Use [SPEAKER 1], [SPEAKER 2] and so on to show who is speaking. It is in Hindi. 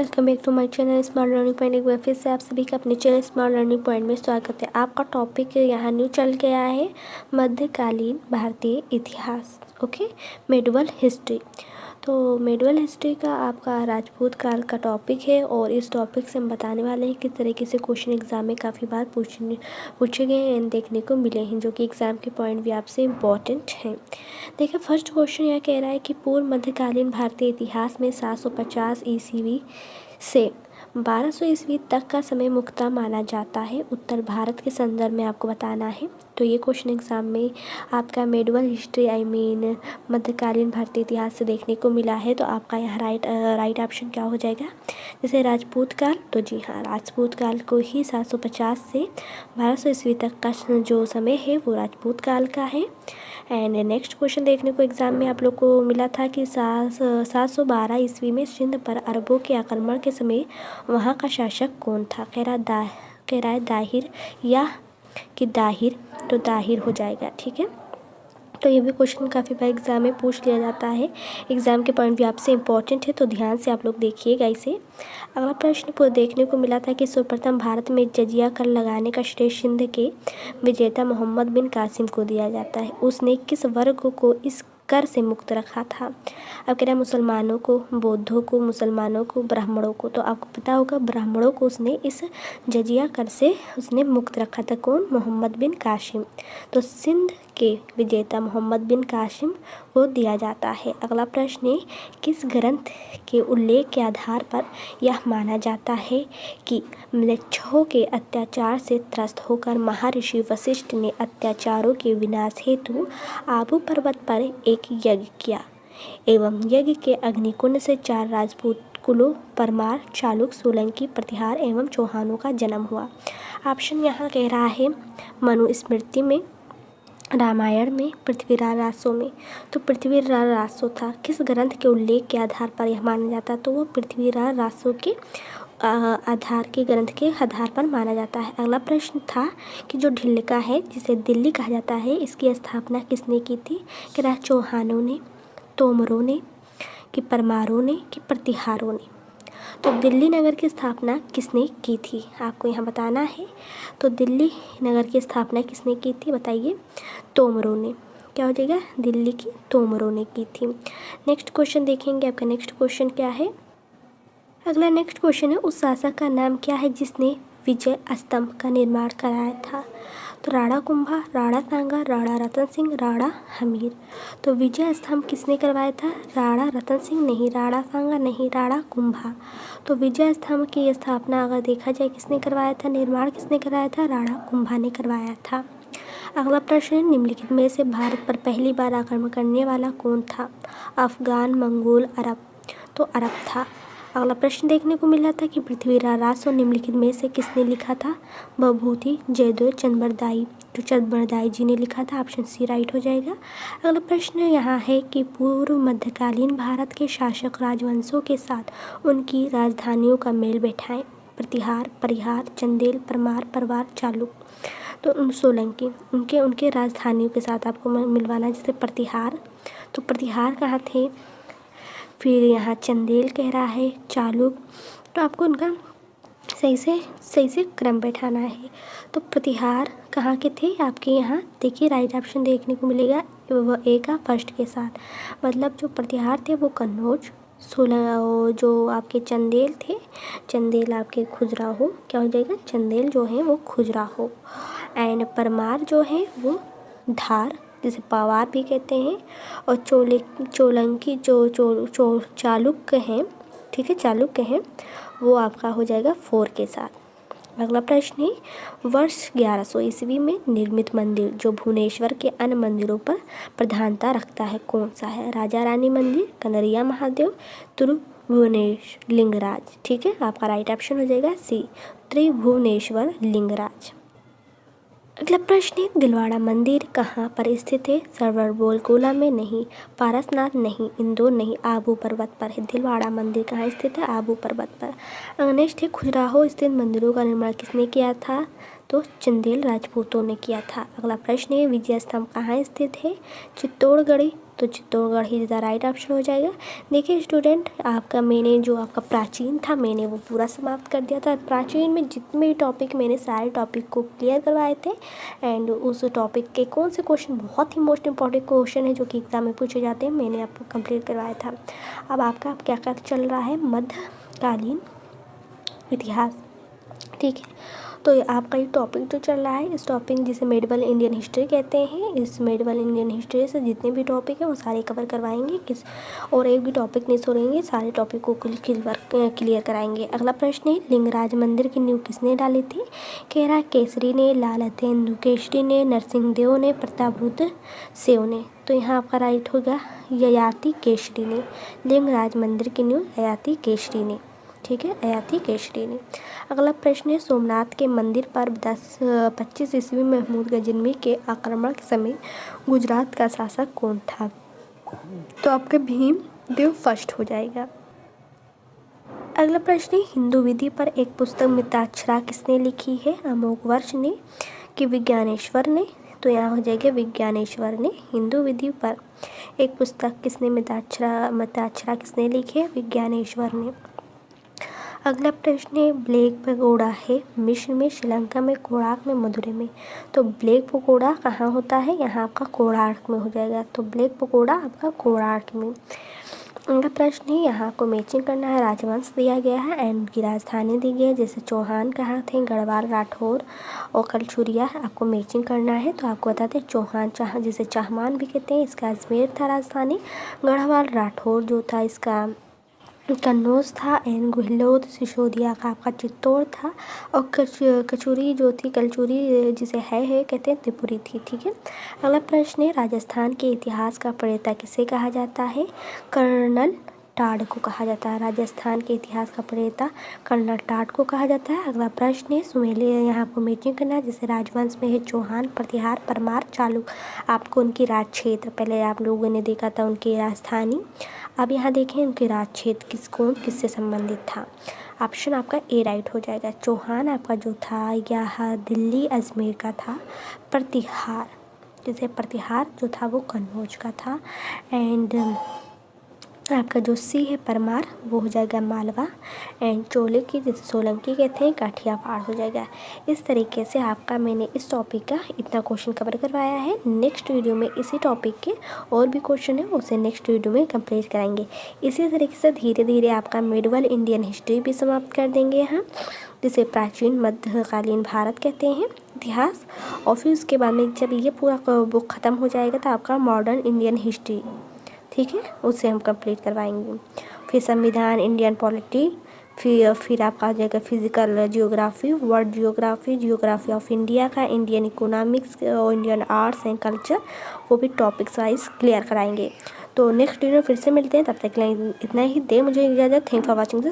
[SPEAKER 1] Welcome back to my channel smart learning point. एक बार फिर से आप सभी का अपने चैनल स्मार्ट लर्निंग पॉइंट में स्वागत है। आपका टॉपिक यहाँ न्यू चल गया है मध्यकालीन भारतीय इतिहास। Okay, medieval history. तो मेडिवल हिस्ट्री का आपका राजपूत काल का टॉपिक है और इस टॉपिक से हम बताने वाले हैं किस तरीके से क्वेश्चन एग्जाम में काफ़ी बार पूछे गए हैं, देखने को मिले हैं, जो कि एग्ज़ाम के पॉइंट भी आपसे इम्पॉर्टेंट हैं। देखिए, फर्स्ट क्वेश्चन यह कह रहा है कि पूर्व मध्यकालीन भारतीय इतिहास में 750 ईस्वी से 1200 ईस्वी तक का समय मुख्यतः माना जाता है। उत्तर भारत के संदर्भ में आपको बताना है। तो ये क्वेश्चन एग्जाम में आपका मेडिवल हिस्ट्री मध्यकालीन भारतीय इतिहास से देखने को मिला है। तो आपका यहाँ राइट ऑप्शन क्या हो जाएगा? जैसे राजपूत काल, तो जी हाँ, राजपूत काल को ही 750 से 1200 ईस्वी तक का जो समय है वो राजपूत काल का है। एंड नेक्स्ट क्वेश्चन देखने को एग्जाम में आप लोग को मिला था कि 712 ईस्वी में सिंध पर अरबों के आक्रमण के समय वहाँ का शासक कौन था? कह रहा है दाहिर या कि दाहिर, तो दाहिर हो जाएगा। ठीक है, तो ये भी क्वेश्चन काफ़ी बार एग्जाम में पूछ लिया जाता है। एग्जाम के पॉइंट भी आपसे इम्पोर्टेंट है, तो ध्यान से आप लोग देखिएगा इसे। अगला प्रश्न को देखने को मिला था कि सर्वप्रथम भारत में जजिया कर लगाने का श्रेय सिंध के विजेता मोहम्मद बिन कासिम को दिया जाता है। उसने किस वर्ग को इस कर से मुक्त रखा था? अब कह रहा है मुसलमानों को, बौद्धों को, मुसलमानों को, ब्राह्मणों को। तो आपको पता होगा ब्राह्मणों को उसने इस जजिया कर से उसने मुक्त रखा था। कौन? मोहम्मद बिन कासिम। तो सिंध के विजेता मोहम्मद बिन कासिम को दिया जाता है। अगला प्रश्न है, किस ग्रंथ के उल्लेख के आधार पर यह माना जाता है कि म्लेच्छों के अत्याचार से त्रस्त होकर महर्षि वशिष्ठ ने अत्याचारों के विनाश हेतु आबू पर्वत पर एक यज्ञ किया एवं यज्ञ के अग्निकुंड से 4 राजपूत कुलों परमार, चालुक, सोलंकी, प्रतिहार एवं चौहानों का जन्म हुआ? ऑप्शन यहाँ कह रहा है मनुस्मृति में, रामायण में, पृथ्वीराज रासो में। तो पृथ्वीराज रासो था। किस ग्रंथ के उल्लेख के आधार पर यह माना जाता? तो वो पृथ्वीराज रासो के ग्रंथ के आधार पर माना जाता है। अगला प्रश्न था कि जो ढिल्लिका है जिसे दिल्ली कहा जाता है, इसकी स्थापना किसने की थी? कि राज चौहानों ने, तोमरों ने, कि परमारों ने, कि प्रतिहारों ने। तो दिल्ली नगर की स्थापना किसने की थी? आपको यहाँ बताना है। तो दिल्ली नगर की स्थापना किसने की थी? बताइए। तोमरों ने। क्या हो जाएगा? दिल्ली की तोमरों ने की थी। नेक्स्ट क्वेश्चन देखेंगे। आपका नेक्स्ट क्वेश्चन क्या है? अगला नेक्स्ट क्वेश्चन है, उस शासक का नाम क्या है जिसने विजय स्तंभ का निर्माण कराया था? तो राणा कुंभा, राणा सांगा, राणा रतन सिंह, राणा हमीर। तो विजय स्तंभ किसने करवाया था? राणा रतन सिंह नहीं, राणा सांगा नहीं, राणा कुंभा। तो विजय स्तंभ की स्थापना अगर देखा जाए किसने करवाया था, निर्माण किसने कराया था? राणा कुंभा ने करवाया था। अगला प्रश्न है, निम्नलिखित में से भारत पर पहली बार आक्रमण करने वाला कौन था? अफगान, मंगोल, अरब। तो अरब था। अगला प्रश्न देखने को मिला था कि पृथ्वीराज रासो निम्नलिखित में से किसने लिखा था? भभूति जयदेव चंद्रबरदाई। तो चंद्रबरदाई जी ने लिखा था। ऑप्शन सी राइट हो जाएगा। अगला प्रश्न यहाँ है कि पूर्व मध्यकालीन भारत के शासक राजवंशों के साथ उनकी राजधानियों का मेल बैठाएं। प्रतिहार, परिहार, चंदेल, परमार, परवार, चालुक। तो सोलंकी। उनके राजधानियों के साथ आपको मिलवाना, जैसे प्रतिहार। तो प्रतिहार कहाँ थे? फिर यहाँ चंदेल कह रहा है, चालुक। तो आपको उनका सही से क्रम बैठाना है। तो प्रतिहार कहाँ के थे? आपके यहाँ देखिए राइट ऑप्शन देखने को मिलेगा वह ए का फर्स्ट के साथ। मतलब जो प्रतिहार थे वो कन्नौज, जो आपके चंदेल थे, चंदेल आपके खुजराहो। क्या हो जाएगा? चंदेल जो है वो खुजराहो। एंड परमार जो है वो धार, जिसे पवार भी कहते हैं। और चोलंकी जो चालुक्य हैं, ठीक है, चालुक्य हैं, वो आपका हो जाएगा 4 के साथ। अगला प्रश्न है, वर्ष 1100 ईस्वी में निर्मित मंदिर जो भुवनेश्वर के अन्य मंदिरों पर प्रधानता रखता है कौन सा है? राजा रानी मंदिर, कनरिया महादेव, त्रिभुवनेश लिंगराज। ठीक है, आपका राइट ऑप्शन हो जाएगा सी, त्रिभुवनेश्वर लिंगराज। अगला प्रश्न है, दिलवाड़ा मंदिर कहाँ पर स्थित है? सरवरबोलगोला में नहीं, पारसनाथ नहीं, इंदौर नहीं, आबू पर्वत पर है। दिलवाड़ा मंदिर कहाँ स्थित है? आबू पर्वत पर। नेक्स्ट है, खजुराहो स्थित मंदिरों का निर्माण किसने किया था? तो चंदेल राजपूतों ने किया था। अगला प्रश्न है, विजय स्तंभ कहाँ स्थित है? चित्तौड़गढ़। तो चित्तौड़गढ़ ही द राइट ऑप्शन हो जाएगा। देखिए स्टूडेंट, आपका मैंने जो आपका प्राचीन था मैंने वो पूरा समाप्त कर दिया था। प्राचीन में जितने भी टॉपिक मैंने सारे टॉपिक को क्लियर करवाए थे एंड उस टॉपिक के कौन से क्वेश्चन बहुत ही मोस्ट इंपॉर्टेंट क्वेश्चन है जो कि एग्ज़ाम में पूछे जाते हैं मैंने आपको कंप्लीट करवाया था। अब आपका क्या क्या चल रहा है, मध्यकालीन इतिहास, ठीक है। तो आपका ये टॉपिक जो चल रहा है, इस टॉपिक जिसे मेडिवल इंडियन हिस्ट्री कहते हैं, इस मेडिवल इंडियन हिस्ट्री से जितने भी टॉपिक हैं वो सारे कवर करवाएंगे और एक भी टॉपिक नहीं छोड़ेंगे, सारे टॉपिक को क्लियर कराएंगे। अगला प्रश्न है, लिंगराज मंदिर की नींव किसने डाली थी? कह रहा है केसरी ने, लालतेंदु केसरी ने, नरसिंहदेव ने, प्रतापरुद्र सेव ने। तो यहाँ आपका राइट होगा ययाति केसरी ने। लिंगराज मंदिर की नींव ययाति केसरी ने, ठीक है, ययाति केसरी ने। अगला प्रश्न है, सोमनाथ के मंदिर पर 1025 ईस्वी में महमूद गजनवी के आक्रमण के समय गुजरात का शासक कौन था? तो आपके भीम देव फर्स्ट हो जाएगा। अगला प्रश्न है, हिंदू विधि पर एक पुस्तक मिताक्षरा किसने लिखी है? अमोघवर्ष ने कि विज्ञानेश्वर ने? तो यहाँ हो जाएगा विज्ञानेश्वर ने। हिंदू विधि पर एक पुस्तक किसने मिताक्षरा किसने लिखी है? विज्ञानेश्वर ने। अगला प्रश्न है, ब्लैक पगोड़ा है मिस्र में, श्रीलंका में, कोणार्क में, मदुरै में। तो ब्लैक पगोड़ा कहाँ होता है? यहाँ आपका कोणार्क में हो जाएगा। तो ब्लैक पगोड़ा आपका कोणार्क में। अगला प्रश्न है, यहाँ को मैचिंग करना है। राजवंश दिया गया है एंड उनकी राजधानी दी गई है, जैसे चौहान कहाँ थे, गढ़वाल, राठौर और कलचुरिया। आपको मैचिंग करना है तो आपको बताते हैं चौहान जिसे चाहमान भी कहते हैं, इसका अजमेर था राजधानी। गढ़वाल राठौर जो था इसका कन्नौज था एंड गहलोत सिसोदिया का आपका चित्तौड़ था और कचूरी जो थी कलचुरी जिसे है कहते हैं त्रिपुरी थी, ठीक है। अगला प्रश्न है, राजस्थान के इतिहास का प्रणेता किसे कहा जाता है? कर्नल टाड को कहा जाता है। राजस्थान के इतिहास का प्रणेता कर्नल टाड को कहा जाता है। अगला प्रश्न है, सुमेलित, यहाँ आपको मैचिंग करना है, जैसे राजवंश में है चौहान, प्रतिहार, परमार, चालुक्य। आपको उनकी राज क्षेत्र पहले आप लोगों ने देखा था उनकी राजधानी, अब यहाँ देखें उनके राज क्षेत्र किससे संबंधित था। ऑप्शन आपका ए राइट हो जाएगा। चौहान आपका जो था यह दिल्ली अजमेर का था। प्रतिहार जो था वो कन्नौज का था एंड आपका जो सी है परमार वो हो जाएगा मालवा एंड चोलुक्य जिसे सोलंकी कहते हैं काठियावाड़ हो जाएगा। इस तरीके से आपका मैंने इस टॉपिक का इतना क्वेश्चन कवर करवाया है। नेक्स्ट वीडियो में इसी टॉपिक के और भी क्वेश्चन है उसे नेक्स्ट वीडियो में कंप्लीट कराएंगे। इसी तरीके से धीरे धीरे आपका मेडिवल इंडियन हिस्ट्री भी समाप्त कर देंगे यहाँ, जिसे प्राचीन मध्यकालीन भारत कहते हैं इतिहास। और फिर उसके बाद में जब ये पूरा बुक ख़त्म हो जाएगा तो आपका मॉडर्न इंडियन हिस्ट्री, ठीक है, उसे हम कंप्लीट करवाएंगे। फिर संविधान, इंडियन पॉलिटी, फिर आपका आ जाएगा physical geography, world geography, geography of India का, इंडियन इकोनॉमिक्स और इंडियन आर्ट्स एंड कल्चर, वो भी टॉपिक्स वाइज क्लियर कराएंगे। तो नेक्स्ट वीडियो फिर से मिलते हैं, तब तक के लिए इतना ही। दे मुझे इजाज़त। Thank for watching this.